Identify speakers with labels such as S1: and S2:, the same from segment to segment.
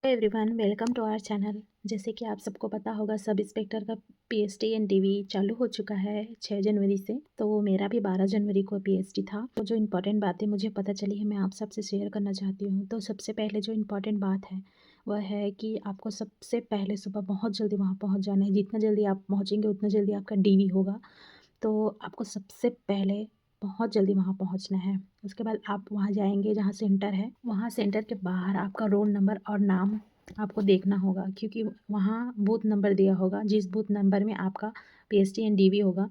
S1: Everyone, welcome to our channel. जैसे कि आप सबको पता होगा, सब इंस्पेक्टर का पीएसटी एंड डीवी चालू हो चुका है 6 जनवरी से। तो मेरा भी 12 जनवरी को पीएसटी था। तो जो इम्पोर्टेंट बातें मुझे पता चली है, मैं आप सबसे शेयर करना चाहती हूँ। तो सबसे पहले जो इम्पोर्टेंट बात है वह है कि आपको सबसे पहले सुबह बहुत जल्दी वहाँ पहुँच जाना है। जितना जल्दी आप पहुँचेंगे उतना जल्दी आपका डीवी होगा। तो आपको सबसे पहले बहुत जल्दी वहाँ पहुँचना है। उसके बाद आप वहाँ जाएंगे जहाँ सेंटर है। वहाँ सेंटर के बाहर आपका रोल नंबर और नाम आपको देखना होगा, क्योंकि वहाँ बूथ नंबर दिया होगा। जिस बूथ नंबर में आपका पीएसटी एंड डीवी होगा,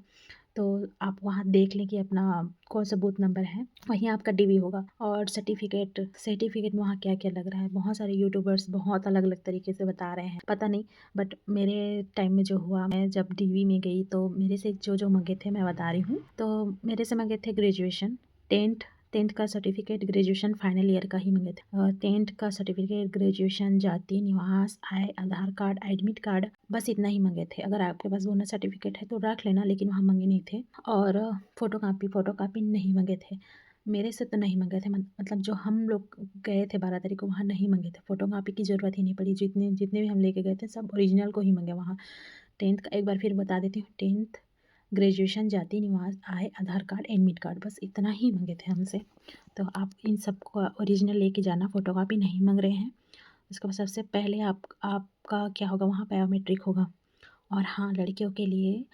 S1: तो आप वहाँ देख लें कि अपना कौन सा बूथ नंबर है, वहीं आपका डीवी होगा। और सर्टिफिकेट में वहाँ क्या क्या लग रहा है, बहुत सारे यूट्यूबर्स बहुत अलग अलग तरीके से बता रहे हैं, पता नहीं। बट मेरे टाइम में जो हुआ, मैं जब डीवी में गई तो मेरे से जो मंगे थे मैं बता रही हूँ। तो मेरे से मंगे थे ग्रेजुएशन, टेंथ का सर्टिफिकेट, ग्रेजुएशन फाइनल ईयर का ही मंगे थे। टेंथ का सर्टिफिकेट, ग्रेजुएशन, जाति, निवास, आय, आधार कार्ड, एडमिट कार्ड, बस इतना ही मंगे थे। अगर आपके पास बोनस सर्टिफिकेट है तो रख लेना, लेकिन वहाँ मंगे नहीं थे। और फोटो कापी नहीं मंगे थे। मेरे से तो नहीं मंगे थे, मतलब जो हम लोग गए थे 12 तारीख को, वहाँ नहीं मंगे थे। फोटो कापी की ज़रूरत ही नहीं पड़ी। जितने जितने भी हम लेके गए थे सब ओरिजिनल को ही मंगे वहाँ। टेंथ का एक बार फिर बता देती हूँ, टेंथ, ग्रेजुएशन, जाति, निवास, आय, आधार कार्ड, एडमिट कार्ड, बस इतना ही मंगे थे हमसे। तो आप इन सब को ओरिजिनल लेके जाना, फोटोकॉपी नहीं मांग रहे हैं। उसके बाद सबसे पहले आपका क्या होगा, वहाँ बायोमेट्रिक होगा। और हाँ, लड़कियों के लिए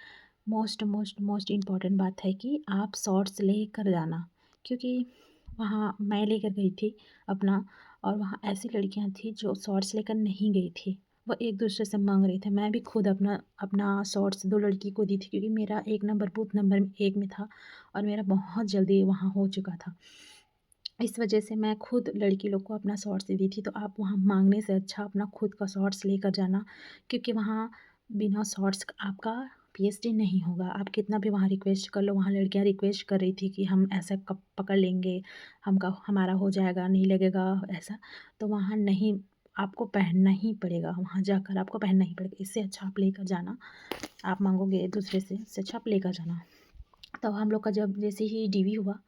S1: मोस्ट मोस्ट मोस्ट इम्पॉर्टेंट बात है कि आप शॉर्ट्स ले कर जाना, क्योंकि वहाँ मैं लेकर गई थी अपना, और वहाँ ऐसी लड़कियाँ थी जो शॉर्ट्स लेकर नहीं गई थी। वो एक दूसरे से मांग रही थी। मैं भी खुद अपना अपना शॉर्ट्स 2 लड़की को दी थी, क्योंकि मेरा एक नंबर बूथ नंबर 1 में था और मेरा बहुत जल्दी वहाँ हो चुका था। इस वजह से मैं खुद लड़की लोग को अपना शॉर्ट्स दी थी। तो आप वहाँ मांगने से अच्छा अपना खुद का शॉर्ट्स लेकर जाना, क्योंकि वहाँ बिना शॉर्ट्स आपका पीएचडी नहीं होगा। आप कितना भी वहाँ रिक्वेस्ट कर लो, वहाँ लड़कियाँ रिक्वेस्ट कर रही थी कि हम ऐसा कब पकड़ लेंगे, हमारा हो जाएगा, नहीं लगेगा ऐसा। तो वहाँ नहीं, आपको पहनना ही पड़ेगा, वहाँ जाकर आपको पहनना ही पड़ेगा। इससे अच्छा आप लेकर जाना। आप मांगोगे एक दूसरे से, इससे अच्छा आप लेकर जाना। तो हम लोग का जब जैसे ही डीवी हुआ,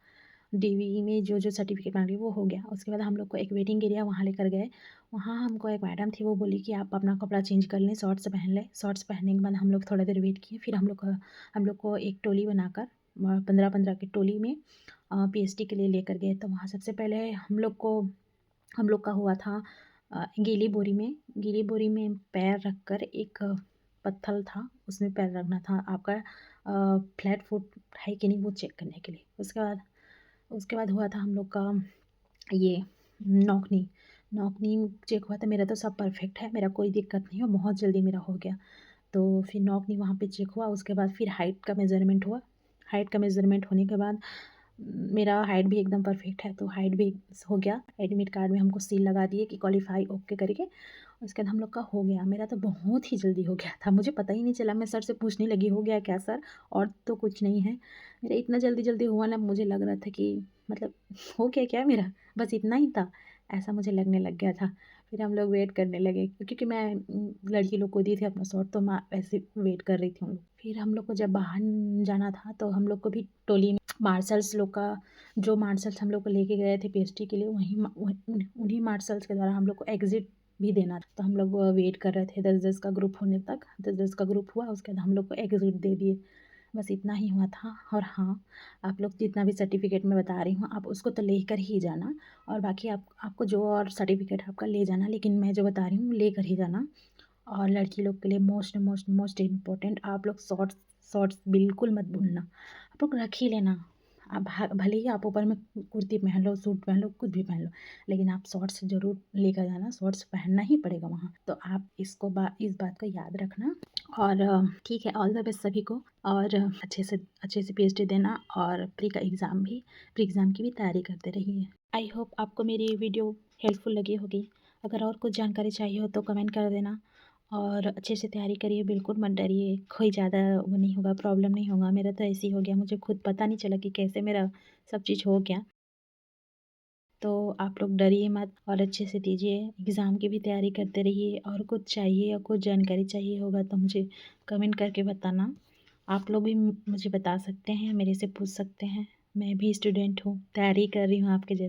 S1: डीवी में जो जो सर्टिफिकेट मांग रही वो हो गया। उसके बाद हम लोग को एक वेटिंग एरिया वहाँ लेकर गए। वहाँ हमको एक मैडम थी, वो बोली कि आप अपना कपड़ा चेंज कर लें, शॉर्ट्स पहन लें। शॉर्ट्स पहनने के बाद हम लोग थोड़ा देर वेट किए। फिर हम लोग को एक टोली बनाकर 15-15 की टोली में पीएचडी के लिए लेकर गए। तो वहाँ सबसे पहले हम लोग का हुआ था गीली बोरी में पैर रखकर, एक पत्थर था उसमें पैर रखना था आपका, फ्लैट फुट है कि नहीं वो चेक करने के लिए। उसके बाद हुआ था हम लोग का ये नौकनी नौकनी चेक हुआ था। मेरा तो सब परफेक्ट है, मेरा कोई दिक्कत नहीं है, बहुत जल्दी मेरा हो गया। तो फिर नौकनी वहाँ पे चेक हुआ। उसके बाद फिर हाइट का मेज़रमेंट हुआ। हाइट का मेज़रमेंट होने के बाद मेरा हाइट भी एकदम परफेक्ट है, तो हाइट भी हो गया। एडमिट कार्ड में हमको सील लगा दिए कि क्वालीफाई ओके करके। उसके बाद हम लोग का हो गया। मेरा तो बहुत ही जल्दी हो गया था, मुझे पता ही नहीं चला। मैं सर से पूछने लगी, हो गया क्या सर, और तो कुछ नहीं है। मेरा इतना जल्दी जल्दी हुआ ना, मुझे लग रहा था कि मतलब हो गया क्या मेरा, बस इतना ही था, ऐसा मुझे लगने लग गया था। फिर हम लोग वेट करने लगे, क्योंकि मैं लड़की लोग को दी थी अपना शॉट, तो मैं वैसे वेट कर रही थी हम लोग। फिर हम लोग को जब बाहर जाना था, तो हम लोग को भी टोली में मार्शल्स लोग का, जो मार्शल्स हम लोग को लेके गए थे पीएचडी के लिए, उन्हीं मार्शल्स के द्वारा हम लोग को एग्ज़िट भी देना था। तो हम लोग वेट कर रहे थे 10-10 का ग्रुप होने तक। 10-10 का ग्रुप हुआ, उसके बाद हम लोग को एग्ज़िट दे दिए। बस इतना ही हुआ था। और हाँ, आप लोग जितना भी सर्टिफिकेट मैं बता रही हूँ, आप उसको तो लेकर ही जाना। और बाकी आपको जो और सर्टिफिकेट है आपका ले जाना, लेकिन मैं जो बता रही हूँ लेकर ही जाना। और लड़की लोग के लिए मोस्ट मोस्ट मोस्ट इम्पोर्टेंट, आप लोग शॉर्ट्स बिल्कुल मत भूलना, आप लोग रख ही लेना। आप भले ही आप ऊपर में कुर्ती पहन लो, सूट पहन लो, कुछ भी पहन लो, लेकिन आप शॉर्ट्स ज़रूर लेकर जाना। शॉर्ट्स पहनना ही पड़ेगा वहाँ। तो आप इस बात को याद रखना। और ठीक है, ऑल द बेस्ट सभी को। और अच्छे से पीएचडी देना, और प्री एग्ज़ाम की भी तैयारी करते रहिए। आई होप आपको मेरी वीडियो हेल्पफुल लगी होगी। अगर और कुछ जानकारी चाहिए हो तो कमेंट कर देना। और अच्छे से तैयारी करिए, बिल्कुल मत डरिए। कोई ज़्यादा वो नहीं होगा, प्रॉब्लम नहीं होगा। मेरा तो ऐसे ही हो गया, मुझे खुद पता नहीं चला कि कैसे मेरा सब चीज़ हो गया। तो आप लोग डरिए मत, और अच्छे से दीजिए। एग्ज़ाम की भी तैयारी करते रहिए। और कुछ चाहिए या कुछ जानकारी चाहिए होगा तो मुझे कमेंट करके बताना। आप लोग भी मुझे बता सकते हैं, मेरे से पूछ सकते हैं। मैं भी स्टूडेंट हूँ, तैयारी कर रही हूँ आपके जैसे।